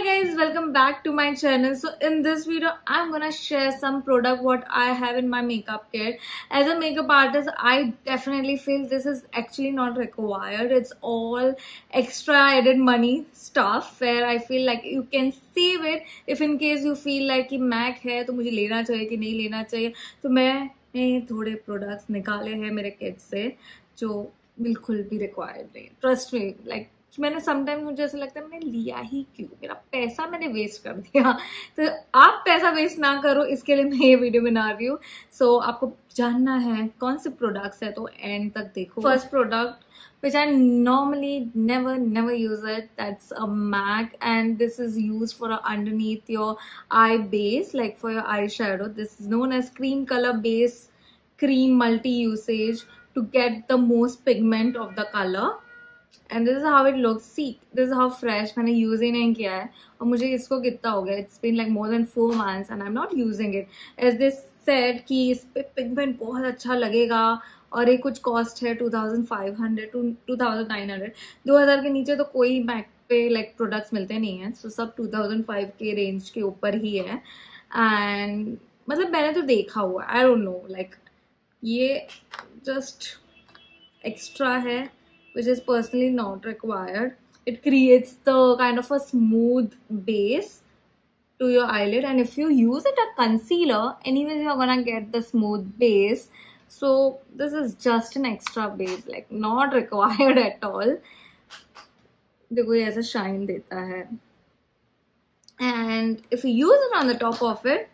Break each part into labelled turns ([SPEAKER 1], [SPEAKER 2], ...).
[SPEAKER 1] guys, welcome back to my channel. So in this video I'm gonna share some product what I have in my makeup kit. As a makeup artist, I definitely feel this is actually not required. It's all extra added money stuff where I feel like you can save it if in case you feel like कि MAC है तो मुझे लेना चाहिए कि नहीं लेना चाहिए. तो मैंने थोड़े प्रोडक्ट्स निकाले हैं मेरे किट से जो बिल्कुल भी रिक्वायर्ड नहीं. ट्रस्ट मी, लाइक मैंने समटाइम मुझे ऐसा लगता है मैंने लिया ही क्यों, मेरा पैसा मैंने वेस्ट कर दिया. तो आप पैसा वेस्ट ना करो, इसके लिए मैं ये वीडियो बना रही हूँ. सो आपको जानना है कौन से प्रोडक्ट्स है तो एंड तक देखो. First product which I normally never use it, that's a MAC, and this is used for underneath your eye base, like for your eyeshadow. This is known as cream color base cream multi usage to get the most pigment of the color. And this is how it looks. See, this is how fresh. मैंने use ही नहीं किया है और मुझे इसको कितना हो गया. It's been like more than 4 months and I'm not using it. As they said कि इस पे पिगमेंट बहुत अच्छा लगेगा और ये कुछ कॉस्ट है 2500 to 2900. 2000 के नीचे तो कोई मैक पे लाइक प्रोडक्ट्स मिलते नहीं हैं. सो सब 2005 के रेंज के ऊपर ही है. एंड मतलब मैंने तो देखा हुआ, आई डोंट नो, लाइक ये जस्ट एक्स्ट्रा है which is personally not required. It creates the kind of a smooth base to your eyelid, and if you use it a concealer, anyways you're gonna get the smooth base. So this is just an extra base, like not required at all. देखो ये ऐसा shine देता है. And if you use it on the top of it,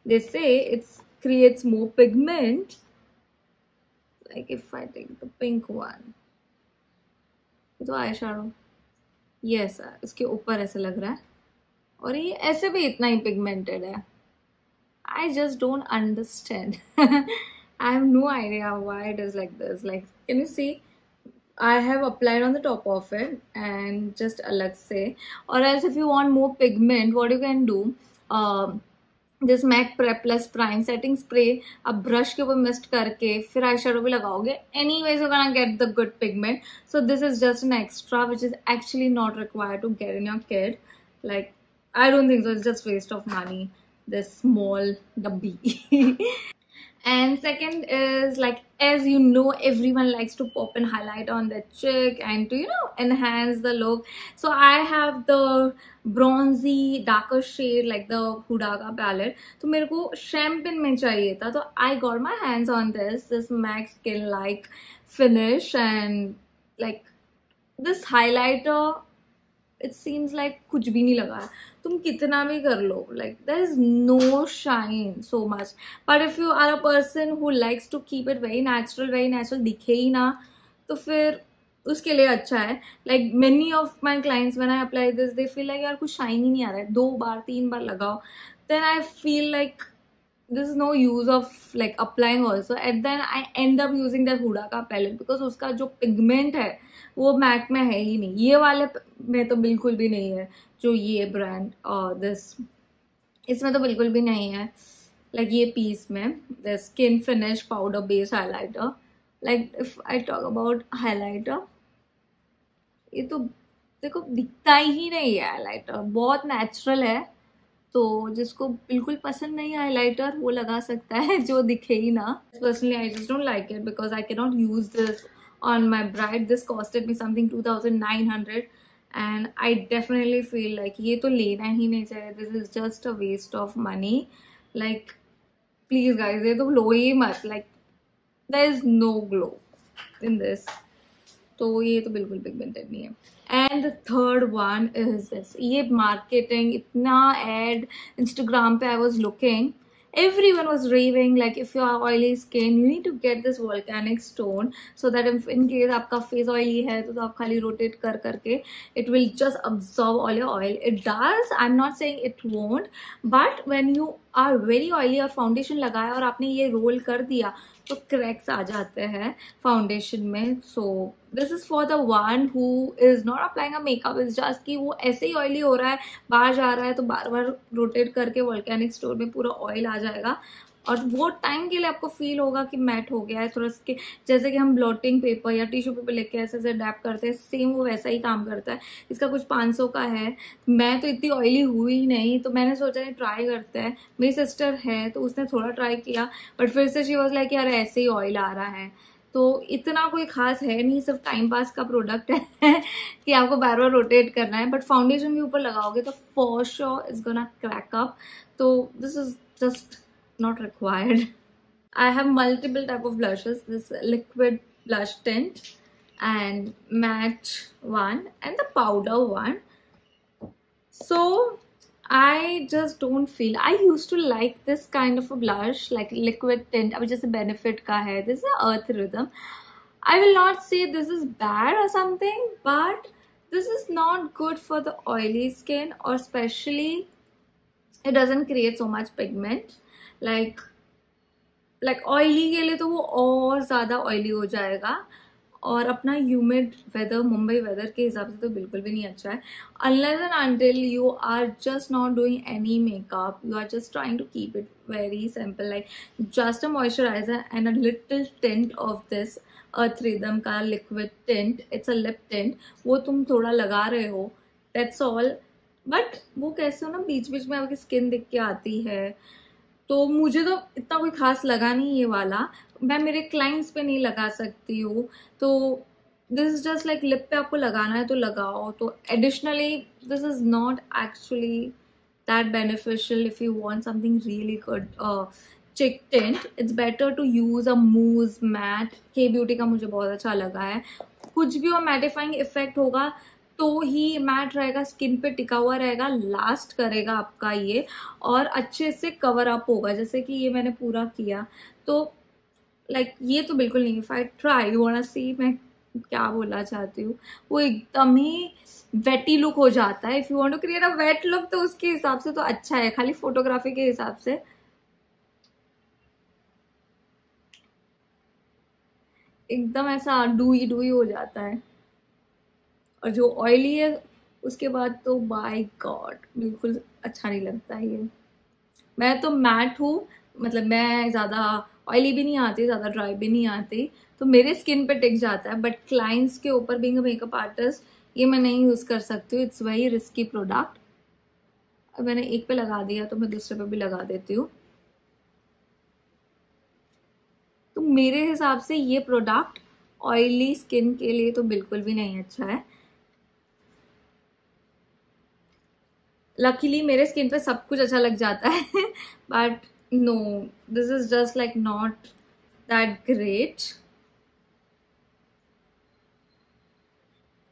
[SPEAKER 1] they say it creates more pigment. Like if I take the pink one, तो eye shadow ये ऐसा इसके ऊपर ऐसे लग रहा है और ये ऐसे भी इतना ही पिगमेंटेड है. I just don't understand. I have no idea why it is like this. Like can you see, I have applied on the top of it and just अलग से. और else if you want more pigment, what you can do, this MAC prep plus prime setting spray आप brush के ऊपर mist करके फिर eye shadow भी लगाओगे. Anyways you gonna get the good pigment. So this is just an extra which is actually not required to get in your kit. Like I don't think so. It's just waste of money, this small डब्बी. And second is, like, as you know, everyone likes to pop and highlight on their cheek and to, you know, enhance the look. So I have the bronzy darker shade like the Huda palette. तो मेरे को champagne में चाहिए था, तो I got my hands on this MAC Skin Like finish, and like this highlighter, it seems like कुछ भी नहीं लगा है. तुम कितना भी कर लो, like there is no shine so much. But if you are a person who likes to keep it very natural दिखे ही ना, तो फिर उसके लिए अच्छा है. Like many of my clients when I apply this, they feel like यार कुछ shine ही नहीं आ रहा है. 2 बार 3 बार लगाओ, then I feel like this is no use of like applying also. And then I end up using that Huda का palette because उसका जो pigment है वो MAC में है ही नहीं. ये वाले में तो बिल्कुल भी नहीं है, जो ये ब्रांड और इसमें तो बिल्कुल भी नहीं है. लाइक ये पीस में the skin finish powder base highlighter. Like if I talk about highlighter, ये तो देखो दिखता ही नहीं है. हाइलाइटर बहुत नेचुरल है, तो जिसको बिल्कुल पसंद नहीं है हाइलाइटर वो लगा सकता है, जो दिखे ही ना. Personally I just don't like it because I can not use this on my bride. This costed me something 2900 and I definitely feel like ये तो लेना ही नहीं चाहिए. This is just a waste of money. Like please guys, ये तो लो ही मत. Like there is no glow in this. तो ये तो बिल्कुल पिगमेंटेड नहीं है. And the third one is this. ये marketing इतना ad Instagram पे I was looking, everyone was raving like if you have oily skin you need to get this volcanic stone so that if in case आपका face oily है तो आप खाली rotate कर करके it will just absorb all your oil. It does, I'm not saying it won't, but when you are very oily और foundation लगाया और आपने ये roll कर दिया तो cracks आ जाते हैं foundation में. So this is for the one who is not applying a makeup, it's just कि वो ऐसे ही oily हो रहा है, बाहर जा रहा है तो बार बार rotate करके volcanic stone में पूरा oil आ जाएगा. और वो टाइम के लिए आपको फील होगा कि मैट हो गया है थोड़ा इसके, जैसे कि हम ब्लॉटिंग पेपर या टिश्यू पेपर लेके ऐसे ऐसे डैप करते हैं, सेम वो वैसा ही काम करता है। इसका कुछ 500 का है। मैं तो इतनी ऑयली हुई ही नहीं, तो मैंने सोचा ये ट्राई करते हैं। मेरी सिस्टर है तो उसने थोड़ा ट्राई किया, बट फिर से शी वॉज लाइक यार ऐसे ही ऑयल आ रहा है। तो इतना कोई खास है नहीं, सिर्फ टाइम पास का प्रोडक्ट है कि आपको बार बार रोटेट करना है, बट फाउंडेशन के ऊपर लगाओगे तो for sure is gonna crack up. तो this is just not required. I have multiple type of blushes, this liquid blush tint and matte one and the powder one. So I just don't feel, I used to like this kind of a blush like liquid tint, अब जैसे Benefit का है, this is Earth Rhythm. I will not say this is bad or something, but this is not good for the oily skin, or especially it doesn't create so much pigment. like oily के लिए तो वो और ज़्यादा oily हो जाएगा, और अपना ह्यूमिड वेदर, मुंबई वेदर के हिसाब से तो बिल्कुल भी नहीं अच्छा है। Unless and until you are just not doing any makeup, you are just trying to keep it very simple, like just a moisturiser and a little tint of this Earth Rhythm का liquid tint, it's a lip tint, वो तुम थोड़ा लगा रहे हो, that's all. But वो कैसे हो ना, बीच बीच में आपकी स्किन दिख के आती है, तो मुझे तो इतना कोई खास लगा नहीं ये वाला। मैं मेरे क्लाइंट्स पे नहीं लगा सकती हूँ, तो this is just like lip पे आपको लगाना है तो लगाओ। तो additionally this is not actually that beneficial if you want something really good cheek tint. It's better to use a mousse matte. के ब्यूटी का मुझे बहुत अच्छा लगा है। कुछ भी और मैटिफाइंग इफेक्ट होगा तो ही मैट रहेगा, स्किन पे टिका हुआ रहेगा, लास्ट करेगा आपका ये, और अच्छे से कवर अप होगा, जैसे कि ये मैंने पूरा किया। तो लाइक ये तो बिल्कुल नहीं। If I try, you want to see मैं क्या बोलना चाहती हूँ, वो एकदम ही वेटी लुक हो जाता है। If you want to create a wet look तो उसके हिसाब से तो अच्छा है, खाली फोटोग्राफी के हिसाब से एकदम ऐसा डूई डूई हो जाता है। और जो ऑयली है उसके बाद तो बाय गॉड बिल्कुल अच्छा नहीं लगता है ये। मैं तो मैट हूँ, मतलब मैं ज़्यादा ऑयली भी नहीं आती, ज़्यादा ड्राई भी नहीं आती, तो मेरे स्किन पे टिक जाता है। बट क्लाइंट्स के ऊपर बीइंग अ मेकअप आर्टिस्ट ये मैं नहीं यूज़ कर सकती हूँ, इट्स वेरी रिस्की प्रोडक्ट। अब मैंने एक पे लगा दिया तो मैं दूसरे पे भी लगा देती हूँ। तो मेरे हिसाब से ये प्रोडक्ट ऑयली स्किन के लिए तो बिल्कुल भी नहीं अच्छा है। लकीली मेरे स्किन पे सब कुछ अच्छा लग जाता है but no, this is just like not that great.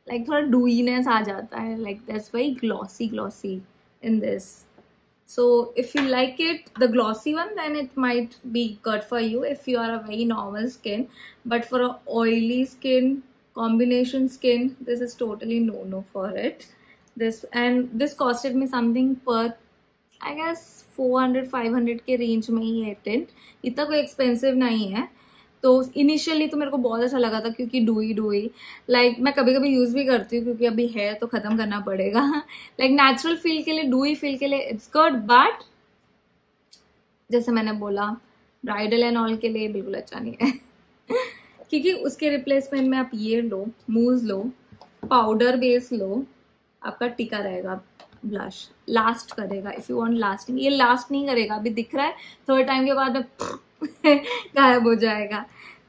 [SPEAKER 1] Like थोड़ा डूईनेस आ जाता है, like that's very glossy glossy in this. So if you like it, the glossy one, then it might be good for you if you are a very normal skin. But for a oily skin, combination skin, this is totally no for it. This costed me something per, I guess 400-500 के range में ही है tint, इतना कोई expensive नहीं है। तो initially तो मेरे को बहुत अच्छा लगा था क्योंकि डूई डूई, लाइक मैं कभी कभी यूज भी करती हूँ क्योंकि अभी है तो खत्म करना पड़ेगा। लाइक नेचुरल फील के लिए, डूई फील के लिए इट्स गुड, बट जैसे मैंने बोला ब्राइडल एंड ऑल के लिए बिल्कुल अच्छा नहीं है क्योंकि उसके रिप्लेसमेंट में आप ये लो, मूज लो, पाउडर बेस लो, आपका टिका रहेगा ब्लश, लास्ट करेगा। इफ यू वांट लास्टिंग, ये लास्ट नहीं करेगा, अभी दिख रहा है, थर्ड टाइम के बाद में गायब हो जाएगा,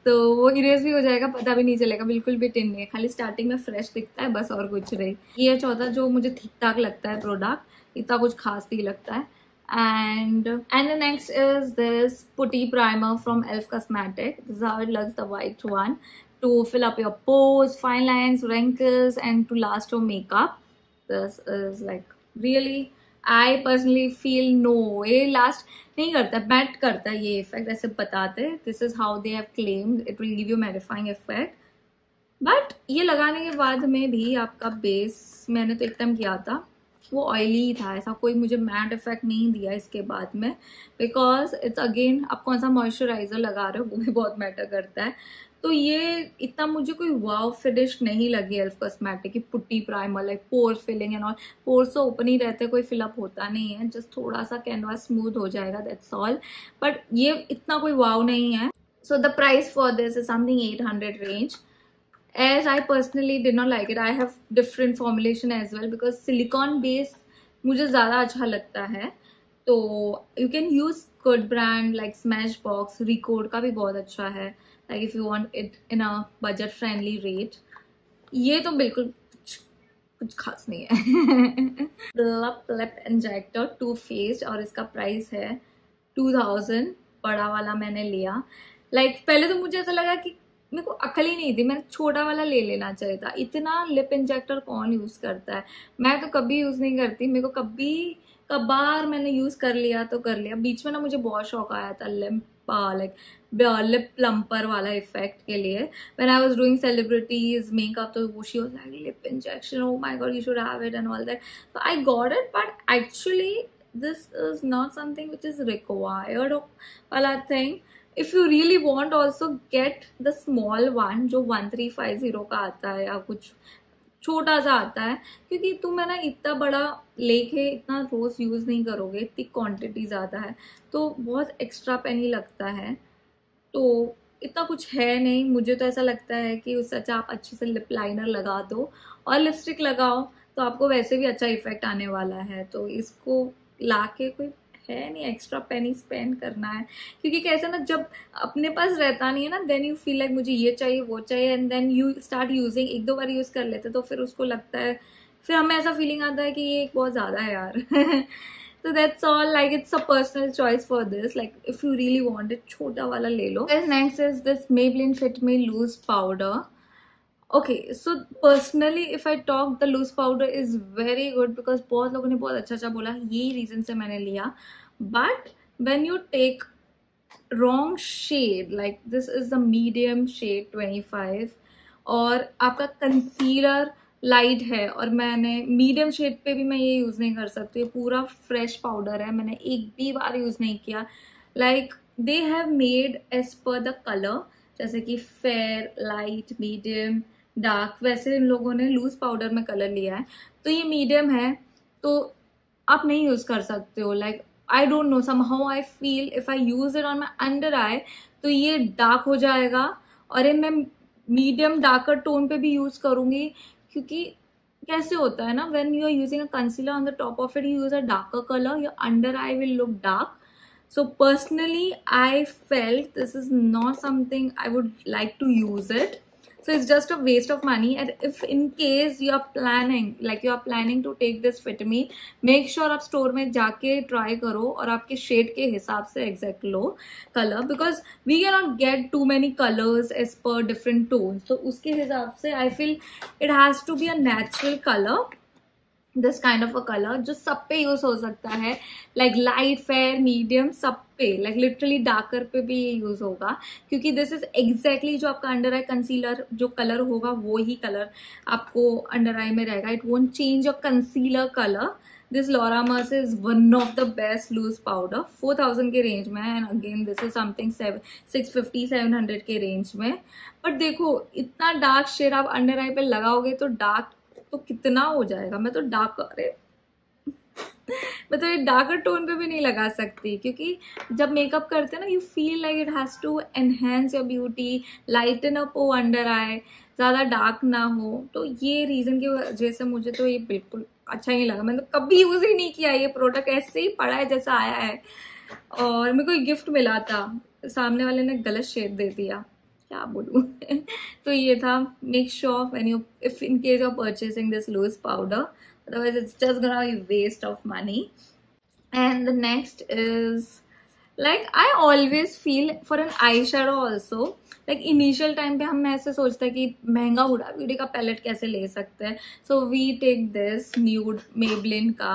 [SPEAKER 1] तो वो इरेज भी हो जाएगा, पता भी नहीं चलेगा, बिल्कुल भी टिन नहीं है, खाली स्टार्टिंग में फ्रेश दिखता है बस, और कुछ नहीं। ये चौथा जो मुझे ठीक ठाक लगता है प्रोडक्ट, इतना कुछ खास नहीं लगता है। and the next is this putty primer from Elf Cosmetics. This is how it looks, the white one, to fill up your pores, fine lines, wrinkles, and to last your makeup. This is like really, I personally feel no, ये last नहीं करता, mat करता है ये effect, ऐसे बताते हैं। This is how they have claimed it will give you mattifying effect, but ये लगाने के बाद में भी आपका बेस, मैंने तो एकदम किया था, वो ऑयली ही था, ऐसा कोई मुझे मैट इफेक्ट नहीं दिया इसके बाद में, बिकॉज इट्स अगेन आप कौन सा मॉइस्चराइजर लगा रहे हो वो भी बहुत मैटर करता है। तो ये इतना मुझे कोई वाव फिनिश नहीं लगी एल्फ कॉस्मेटिक की putty primer, like pore filling and all. Pores तो ओपन ही रहते, कोई फिलअप होता नहीं है, जस्ट थोड़ा सा कैनवास स्मूथ हो जाएगा, दैट्स ऑल। बट ये इतना कोई वाव नहीं है। So the price for this is something 800 range. As I personally did not like it, I have different formulation as well because silicone base मुझे ज़्यादा अच्छा लगता है. तो you can use good brand like Smashbox, Recode का भी बहुत अच्छा है, like if you want it in a budget friendly rate. ये तो बिल्कुल कुछ खास नहीं है. Lip Injector Too Faced और इसका प्राइस है 2000. बड़ा वाला मैंने लिया. like पहले तो मुझे ऐसा लगा कि मेरे को अकल ही नहीं थी, मैंने छोटा वाला ले लेना चाहिए था. इतना लिप इंजेक्टर कौन यूज करता है, मैं तो कभी यूज नहीं करती. मेरे को कभी कबार मैंने यूज कर लिया तो कर लिया. बीच में ना मुझे बहुत शौक आया था लिप प्लम्पर वाला इफेक्ट के लिए. When I was doing celebrities makeup तो वो she was like lip injection, oh my God you should have it and all that. So I got it, but actually this is not something which is required वाला thing. If you really want also get the small one जो 1350 का आता है या कुछ छोटा सा आता है, क्योंकि तुम है ना इतना बड़ा लेके इतना रोज यूज नहीं करोगे, इतनी क्वांटिटी ज्यादा है तो बहुत एक्स्ट्रा पेनी लगता है. तो इतना कुछ है नहीं. मुझे तो ऐसा लगता है कि उससे अच्छा आप अच्छे से लिप लाइनर लगा दो और लिपस्टिक लगाओ तो आपको वैसे भी अच्छा इफेक्ट आने वाला है. तो इसको लाके कोई है नहीं एक्स्ट्रा पेनी स्पेंड करना है, क्योंकि कैसे ना जब अपने पास रहता नहीं है ना, देन यू फील लाइक मुझे ये चाहिए वो चाहिए and then you start using. एक दो बार यूज कर लेते तो फिर उसको लगता है, फिर हमें ऐसा फीलिंग आता है कि ये बहुत ज्यादा है यार. तो that's all, like it's a personal choice for this. Like if you really want it छोटा वाला ले लो. Next is this Maybelline Fit Me loose powder. Okay, so personally if I talk, the loose powder is very good because बहुत लोगों ने बहुत अच्छा बोला, यही रीजन से मैंने लिया. But when you take wrong shade, like this is the medium shade 25 और आपका कंसीलर लाइट है और मैंने मीडियम शेड पे भी मैं ये यूज नहीं कर सकती. ये पूरा फ्रेश पाउडर है, मैंने एक भी बार यूज नहीं किया. Like they have made as per the colour, जैसे कि फेयर, लाइट, मीडियम, डार्क, वैसे इन लोगों ने लूज पाउडर में कलर लिया है. तो ये मीडियम है तो आप नहीं यूज कर सकते हो. Like I don't know, somehow I feel if I use it on my under eye तो ये डार्क हो जाएगा. और ये मैं मीडियम डार्कर टोन पे भी यूज करूंगी, क्योंकि कैसे होता है ना, when you are using a concealer on the top of it you use a darker colour, your under eye will look dark. So personally I felt this is not something I would like to use it. So it's just a waste of money. And if in case you are planning to take this Fit Me, make sure आप store में जाके try करो और आपके shade के हिसाब से exact low color, because we cannot get too many colors as per different tones. तो उसके हिसाब से I feel it has to be a natural color, this kind of a colour जो सब पे यूज हो सकता है. लाइक लाइट, फेयर, मीडियम, सब पे, लाइक लिटरली डार्कर पे भी ये यूज होगा, क्योंकि दिस इज एग्जैक्टली जो आपका अंडर आई कंसीलर जो कलर होगा वो ही कलर आपको अंडर आई में रहेगा. It won't change your concealer colour. This Laura Mercier is one of the best loose powder. 4000 के रेंज में, and again this is something 650-700 के रेंज में. बट देखो इतना डार्क शेड आप अंडर आई पे लगाओगे तो डार्क तो कितना हो जाएगा. मैं तो ये डार्कर टोन पे भी नहीं लगा सकती, क्योंकि जब मेकअप करते हैं ना you feel like it has to enhance your beauty, lighten up हो अंडर आई, ज्यादा डार्क ना हो. तो ये रीजन की वजह से मुझे तो ये बिल्कुल अच्छा ही लगा. मैंने तो कभी यूज ही नहीं किया. ये प्रोडक्ट ऐसे ही पड़ा है जैसा आया है, और मेरे को एक गिफ्ट मिला था, सामने वाले ने गलत शेड दे दिया, क्या बोलूं. तो ये था. Make sure when you if in case you are purchasing this loose powder, otherwise it's just gonna be waste of money. And the next is, like I always feel for an eyeshadow also, like initial time पे हम ऐसे सोचते हैं कि महंगा Hooda beauty का palette कैसे ले सकते हैं. So we take this nude Maybelline का.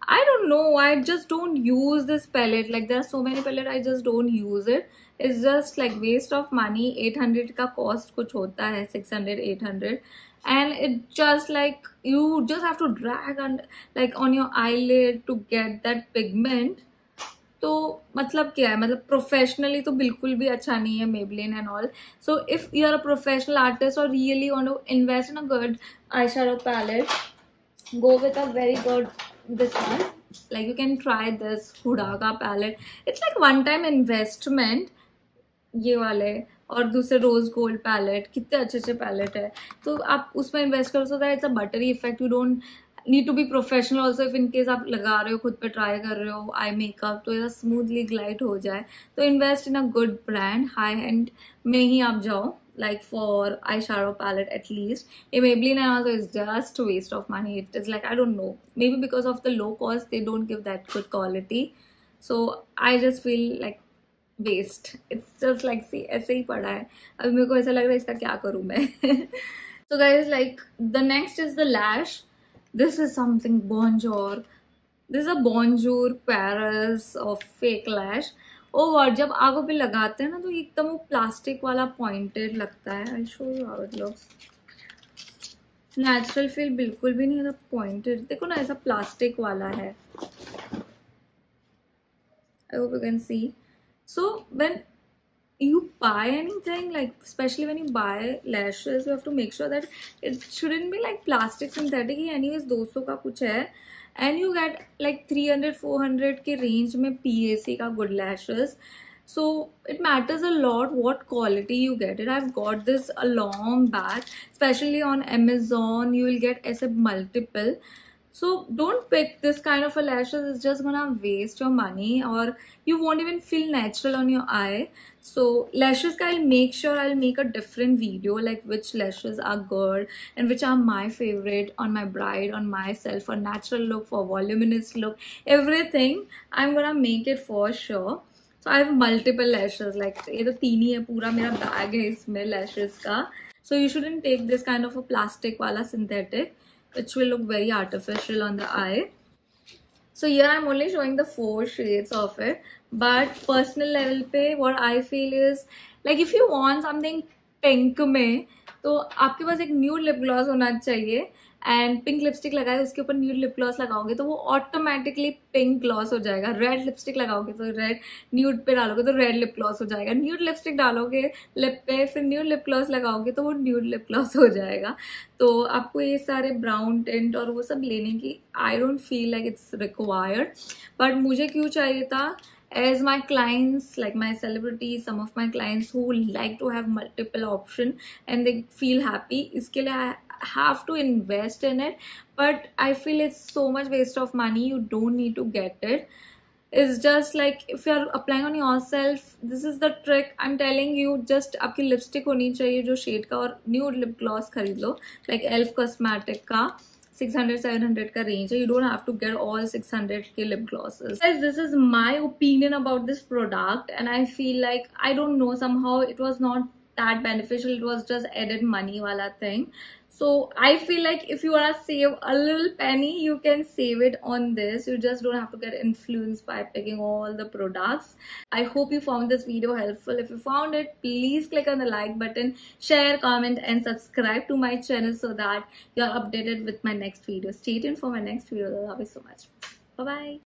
[SPEAKER 1] I don't know, I just don't use this palette. Like there are so many palette, I just don't use it. It's just like waste of money. 800 का cost कुछ होता है, 600-800, and it just like you just have to drag and like on your eyelid to get that pigment. तो मतलब क्या है, मतलब professionally तो बिल्कुल भी अच्छा नहीं है Maybelline and all. So if you are a professional artist और really want to invest in a good eye shadow palette, go with a very good this one. Like you can try this Hudaga palette. It's like one time investment. ये वाले और दूसरे rose gold palette कितने अच्छे अच्छे palette है, तो आप उसमें इन्वेस्ट करो. So that it's a buttery effect. You don't need to be professional also. If in case आप लगा रहे हो, खुद पे ट्राई कर रहे हो आई मेकअप, तो ये स्मूथली ग्लाइड हो जाए. तो invest in a good brand, high and में ही आप जाओ. Like for eyeshadow palette at least. Maybelline and also is just a waste of money. It is like, I don't know, maybe because of the low cost they don't give that good quality. So I just feel like waste. It's just like, see, ऐसे ही पड़ा है. अभी मेरे को ऐसा लग रहा है इसका क्या करूँ मैं. So guys, like the next is the lash. This is something Bonjour. This is a Bonjour Paris of fake lash. ओ वर्ड, जब आगों पे लगाते हैं ना तो एकदम वो प्लास्टिक वाला पॉइंटेड लगता है. I show you how it looks. Natural feel बिल्कुल भी नहीं है. पॉइंटेड देखो ना, ऐसा प्लास्टिक वाला है. I hope you can see. So when you buy anything, like especially when you buy lashes, you have to make sure that it shouldn't be like plastic synthetic. He anyways 200 का कुछ है, and you get like 300-400 के range में PAC का good lashes. So it matters a lot what quality you get it. I've got this a long back, especially on Amazon. You will get ऐसे multiple. So don't pick this kind of a lashes. It's just gonna waste your money, or you won't even feel natural on your eye. So lashes ka I'll make sure I'll make a different video like which lashes are good and which are my favorite on my bride, on myself, for natural look, for voluminous look, everything I'm gonna make it for sure. So I have multiple lashes, like ये तो 3 ही है, पूरा मेरा bag है इसमें lashes का. So you shouldn't take this kind of a plastic wala synthetic, which will look very artificial on the eye. So here I'm only showing the 4 shades of it, but personal level पे what I feel is like if you want something pink में, तो आपके पास एक nude lip gloss होना चाहिए. And pink lipstick लगाए, उसके ऊपर न्यूड लिप ग्लॉस लगाओगे तो वो ऑटोमेटिकली पिंक ग्लॉस हो जाएगा. रेड लिपस्टिक लगाओगे तो रेड, न्यूड पे डालोगे तो रेड लिप ग्लॉस हो जाएगा. न्यूड लिपस्टिक डालोगे लिप पे, फिर न्यूड लिप ग्लॉस लगाओगे तो वो न्यूड लिप ग्लॉस हो जाएगा. तो आपको ये सारे ब्राउन टिंट और वो सब लेने की I don't feel like it's required. But मुझे क्यों चाहिए था, as my clients, like my celebrities, some of my clients who like to have multiple option and they feel happy, iske liye I have to invest in it. But I feel it's so much waste of money. You don't need to get it. It's just like if you are applying on yourself, this is the trick I'm telling you. Just आपकी lipstick होनी चाहिए जो shade का, और nude lip gloss खरीद लो like elf cosmetic का. 600-700 का range. You don't have to get all 600 के lip glosses. Guys, this is my opinion about this product, and I feel like, I don't know, somehow it was not that beneficial. It was just added money wala thing. So I feel like if you wanna save a little penny, you can save it on this. You just don't have to get influenced by picking all the products. I hope you found this video helpful. If you found it, please click on the like button, share, comment, and subscribe to my channel so that you're updated with my next video. Stay tuned for my next video. I love you so much. Bye bye.